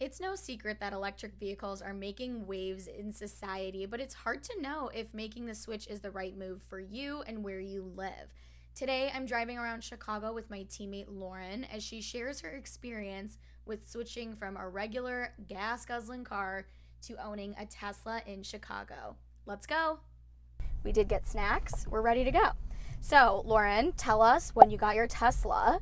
It's no secret that electric vehicles are making waves in society, but it's hard to know if making the switch is the right move for you and where you live. Today, I'm driving around Chicago with my teammate Lauren as she shares her experience with switching from a regular gas-guzzling car to owning a Tesla in Chicago. Let's go. We did get snacks. We're ready to go. So, Lauren, tell us when you got your Tesla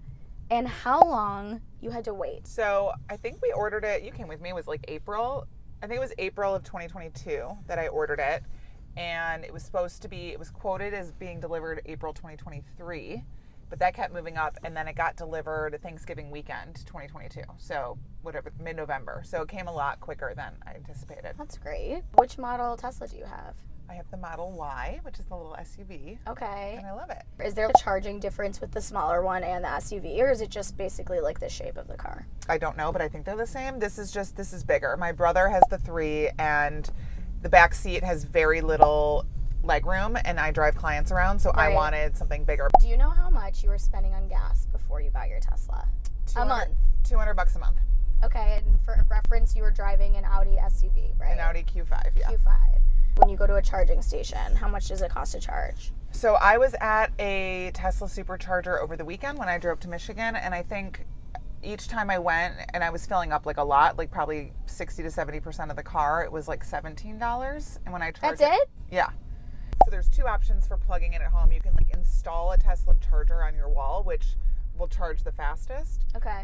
and how long you had to wait. So I think we ordered it, you came with me, it was like April. I think it was April of 2022 that I ordered it. And it was quoted as being delivered April 2023. But that kept moving up, and then it got delivered Thanksgiving weekend 2022. So whatever, mid-November. So it came a lot quicker than I anticipated. That's great. Which model Tesla do you have? I have the Model Y, which is the little SUV. Okay. And I love it. Is there a charging difference with the smaller one and the SUV, or is it just basically like the shape of the car? I don't know, but I think they're the same. This is bigger. My brother has the 3, and the back seat has very little leg room, and I drive clients around, so Right. I wanted something bigger. Do you know how much you were spending on gas before you got your Tesla? A month. $200 a month. Okay, and for reference, you were driving an Audi SUV, right? An Audi Q5, yeah. Q5. When you go to a charging station, how much does it cost to charge? So I was at a Tesla supercharger over the weekend when I drove to Michigan, and I think each time I went and I was filling up like a lot, like probably 60 to 70% of the car, it was like $17. And when I charged That's it? Yeah. So there's 2 options for plugging in at home. You can like install a Tesla charger on your wall, which will charge the fastest. Okay.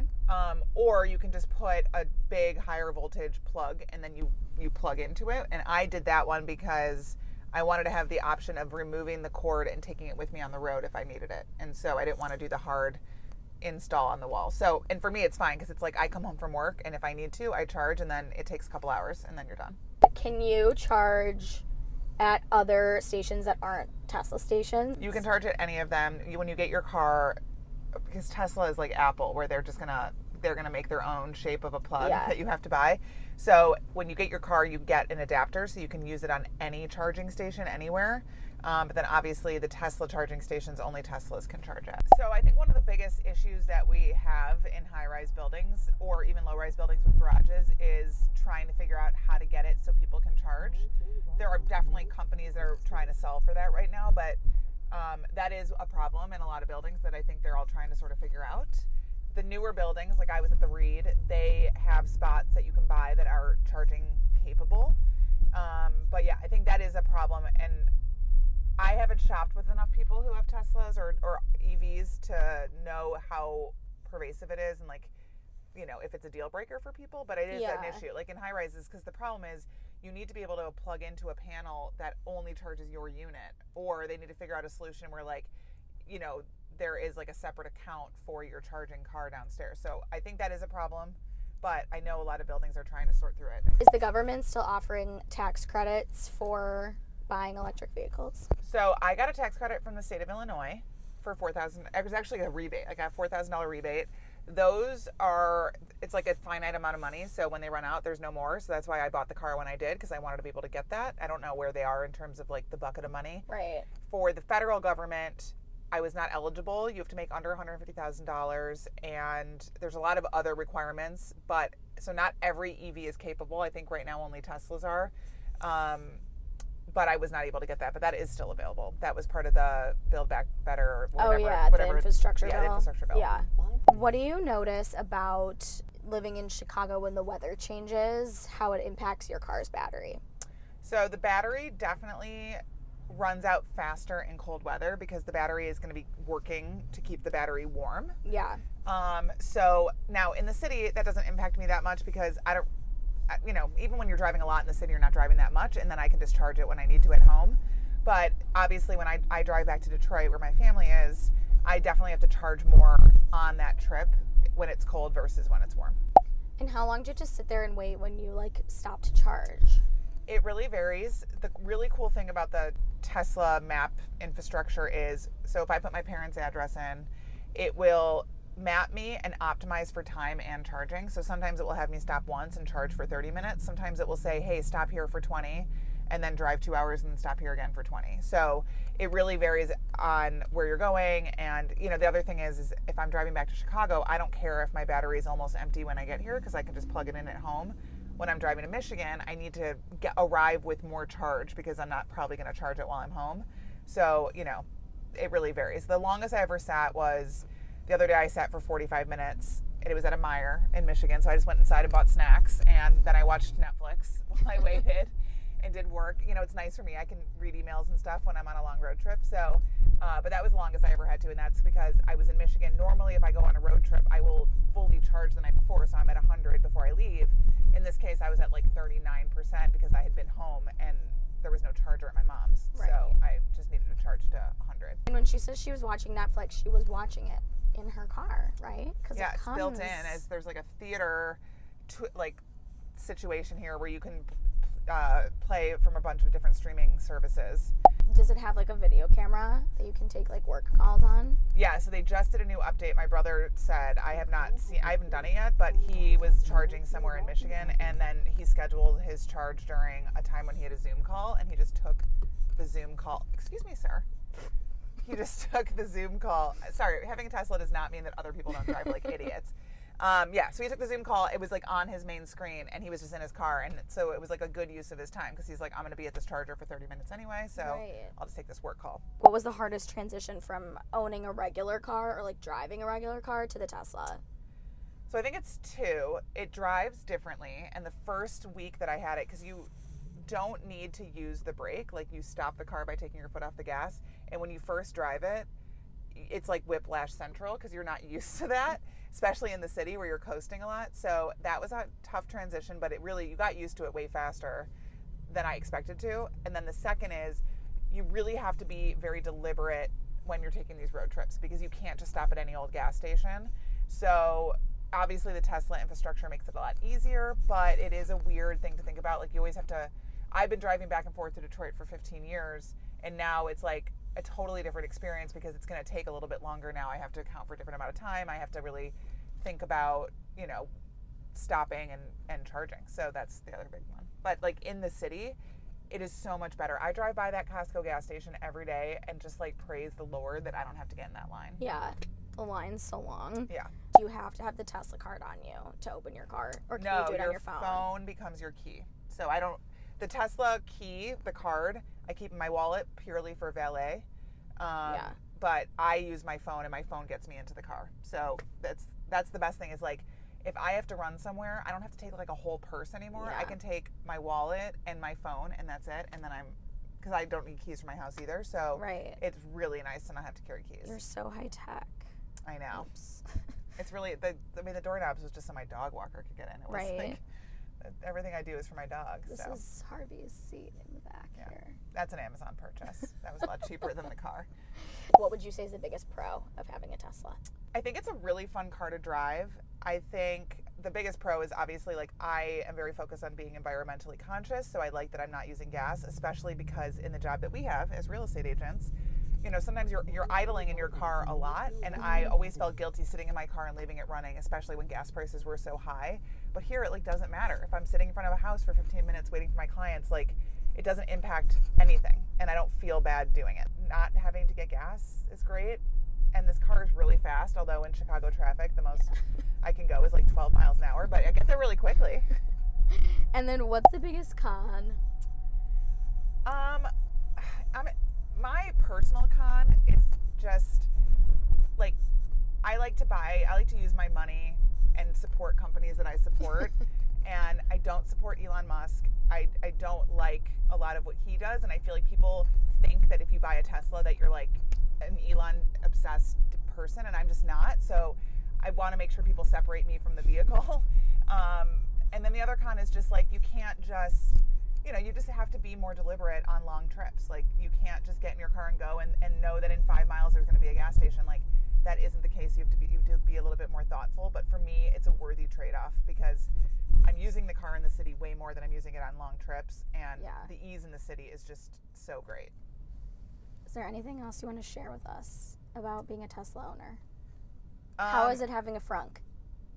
Or you can just put a big higher voltage plug and then you plug into it. And I did that one because I wanted to have the option of removing the cord and taking it with me on the road if I needed it. And so I didn't want to do the hard install on the wall. So, and for me, it's fine because it's like I come home from work and if I need to, I charge and then it takes a couple hours and then you're done. Can you charge at other stations that aren't Tesla stations? You can charge at any of them. When you get your car, because Tesla is like Apple, where they're gonna make their own shape of a plug that you have to buy. So when you get your car, you get an adapter so you can use it on any charging station anywhere. But then obviously the Tesla charging stations, only Teslas can charge at. So I think one of the biggest issues that we have in high-rise buildings or even low-rise buildings with garages is trying to figure out how to get it so people can charge. There are definitely companies that are trying to solve for that right now, but that is a problem in a lot of buildings that I think they're all trying to sort of figure out. The newer buildings, like I was at the Reed, they have spots that you can buy that are charging capable. But yeah, I think that is a problem. And I haven't shopped with enough people who have Teslas or EVs to know how pervasive it is and like, you know, if it's a deal breaker for people, but it is an issue. Like in high rises, because the problem is you need to be able to plug into a panel that only charges your unit, or they need to figure out a solution where like, you know, there is like a separate account for your charging car downstairs. So I think that is a problem, but I know a lot of buildings are trying to sort through it. Is the government still offering tax credits for buying electric vehicles? So I got a tax credit from the state of Illinois for $4,000. It was actually a rebate. I got a $4,000 rebate. Those are, it's like a finite amount of money. So when they run out, there's no more. So that's why I bought the car when I did, because I wanted to be able to get that. I don't know where they are in terms of like the bucket of money. Right. For the federal government, I was not eligible. You have to make under $150,000, and there's a lot of other requirements. But so not every EV is capable. I think right now only Teslas are. But I was not able to get that. But that is still available. That was part of the Build Back Better or whatever. The infrastructure bill. Yeah, the infrastructure bill. Yeah. What do you notice about living in Chicago when the weather changes, how it impacts your car's battery? So the battery definitely runs out faster in cold weather because the battery is going to be working to keep the battery warm. Yeah. So now in the city, that doesn't impact me that much because I don't, you know, even when you're driving a lot in the city, you're not driving that much, and then I can just charge it when I need to at home. But obviously when I drive back to Detroit where my family is, I definitely have to charge more on that trip when it's cold versus when it's warm. And how long do you just sit there and wait when you like stop to charge? It really varies. The really cool thing about the Tesla map infrastructure is, so if I put my parents' address in, it will map me and optimize for time and charging. So sometimes it will have me stop once and charge for 30 minutes. Sometimes it will say, hey, stop here for 20 and then drive 2 hours and then stop here again for 20. So it really varies on where you're going. And, you know, the other thing is if I'm driving back to Chicago, I don't care if my battery is almost empty when I get here because I can just plug it in at home. When I'm driving to Michigan, I need to arrive with more charge because I'm not probably going to charge it while I'm home. So, you know, it really varies. The longest I ever sat was the other day. I sat for 45 minutes. It was at a Meijer in Michigan. So I just went inside and bought snacks, and then I watched Netflix while I waited and did work. You know, it's nice for me. I can read emails and stuff when I'm on a long road trip. So, but that was the longest I ever had to, and that's because I was in Michigan. Normally, if I go on a road trip, I will fully charge the night before, so I'm at 100 before I leave. In this case, I was at like 39% because I had been home and there was no charger at my mom's. Right. So I just needed to charge to 100. And when she says she was watching Netflix, she was watching it in her car, right? Yeah, it's built in. As there's like a theater situation here where you can play from a bunch of different streaming services. Does it have like a video camera that you can take like work calls on? Yeah, so they just did a new update. My brother said, I haven't done it yet, but he was charging somewhere in Michigan, and then he scheduled his charge during a time when he had a Zoom call, and he just took the Zoom call. Excuse me, sir. He just took the Zoom call. Sorry, having a Tesla does not mean that other people don't drive like idiots. So he took the Zoom call. It was like on his main screen, and he was just in his car, and so it was like a good use of his time because he's like, I'm going to be at this charger for 30 minutes anyway, so right. I'll just take this work call. What was the hardest transition from owning a regular car or like driving a regular car to the Tesla? So I think it's two. It drives differently, and the first week that I had it, because you don't need to use the brake, like you stop the car by taking your foot off the gas, and when you first drive it, it's like whiplash central because you're not used to that, especially in the city where you're coasting a lot. So that was a tough transition, but you got used to it way faster than I expected to. And then the second is you really have to be very deliberate when you're taking these road trips because you can't just stop at any old gas station. So obviously the Tesla infrastructure makes it a lot easier, but it is a weird thing to think about. Like you always have to, I've been driving back and forth to Detroit for 15 years, and now it's like a totally different experience because it's going to take a little bit longer now. I have to account for a different amount of time. I have to really think about, you know, stopping and charging. So that's the other big one. But like in the city, it is so much better. I drive by that Costco gas station every day and just like praise the Lord that I don't have to get in that line. Yeah. The line's so long. Yeah. Do you have to have the Tesla card on you to open your car? Or can you do it on your phone? No, your phone becomes your key. So the Tesla key, the card, I keep in my wallet purely for valet. But I use my phone, and my phone gets me into the car. So that's the best thing is like, if I have to run somewhere, I don't have to take like a whole purse anymore. Yeah. I can take my wallet and my phone, and that's it. And then because I don't need keys for my house either. So right. It's really nice to not have to carry keys. You're so high tech. I know. Oops. It's really, the doorknobs was just so my dog walker could get in. It was right. Like, everything I do is for my dog. This is Harvey's seat in the back here. That's an Amazon purchase. That was a lot cheaper than the car. What would you say is the biggest pro of having a Tesla? I think it's a really fun car to drive. I think the biggest pro is obviously like I am very focused on being environmentally conscious, so I like that I'm not using gas, especially because in the job that we have as real estate agents, you know, sometimes you're idling in your car a lot, and I always felt guilty sitting in my car and leaving it running, especially when gas prices were so high. But here it like doesn't matter. If I'm sitting in front of a house for 15 minutes waiting for my clients, like it doesn't impact anything, and I don't feel bad doing it. Not having to get gas is great, and this car is really fast, although in Chicago traffic, the most I can go is like 12 miles an hour, but I get there really quickly. And then what's the biggest con? My personal con is just like I like to use my money and support companies that I support. And I don't support Elon Musk. I don't like a lot of what he does, and I feel like people think that if you buy a Tesla that you're like an Elon obsessed person, and I'm just not. So I want to make sure people separate me from the vehicle. And then the other con is just like you can't just, you know, you just have to be more deliberate on long trips. Like you can't just get in your car and go and know that in 5 miles there's going to be a gas station. Like that isn't the case. You have to be a little bit more thoughtful. But for me, it's a worthy trade-off because I'm using the car in the city way more than I'm using it on long trips, and the ease in the city is just so great. Is there anything else you want to share with us about being a Tesla owner? How is it having a frunk?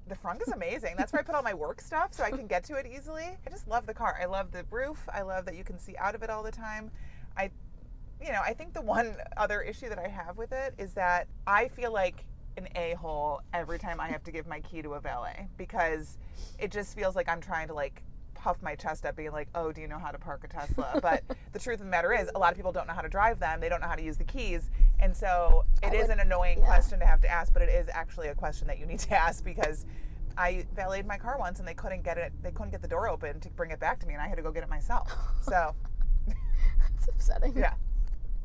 The front is amazing. That's where I put all my work stuff so I can get to it easily. I just love the car. I love the roof. I love that you can see out of it all the time. I think the one other issue that I have with it is that I feel like an a-hole every time I have to give my key to a valet, because it just feels like I'm trying to like puff my chest up being like, oh, do you know how to park a Tesla? But the truth of the matter is a lot of people don't know how to drive them. They don't know how to use the keys. And so it is an annoying question to have to ask, but it is actually a question that you need to ask, because I valeted my car once and they couldn't get the door open to bring it back to me, and I had to go get it myself. So that's upsetting. Yeah.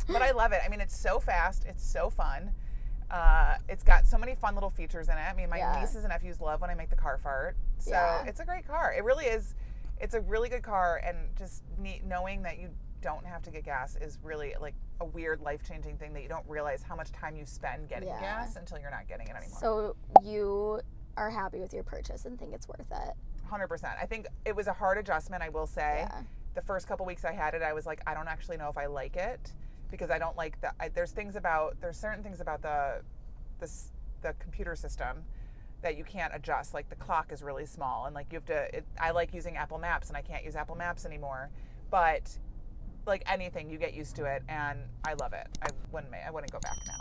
But I love it. I mean, it's so fast. It's so fun. It's got so many fun little features in it. I mean, my nieces and nephews love when I make the car fart. So it's a great car. It really is. It's a really good car, and just knowing that you don't have to get gas is really like a weird life-changing thing that you don't realize how much time you spend getting gas until you're not getting it anymore. So you are happy with your purchase and think it's worth it? 100%. I think it was a hard adjustment, I will say. Yeah. The first couple weeks I had it, I was like, I don't actually know if I like it, because I don't like there's certain things about the computer system that you can't adjust. Like the clock is really small, and like you have to. I like using Apple Maps, and I can't use Apple Maps anymore. But like anything, you get used to it, and I love it. I wouldn't go back now.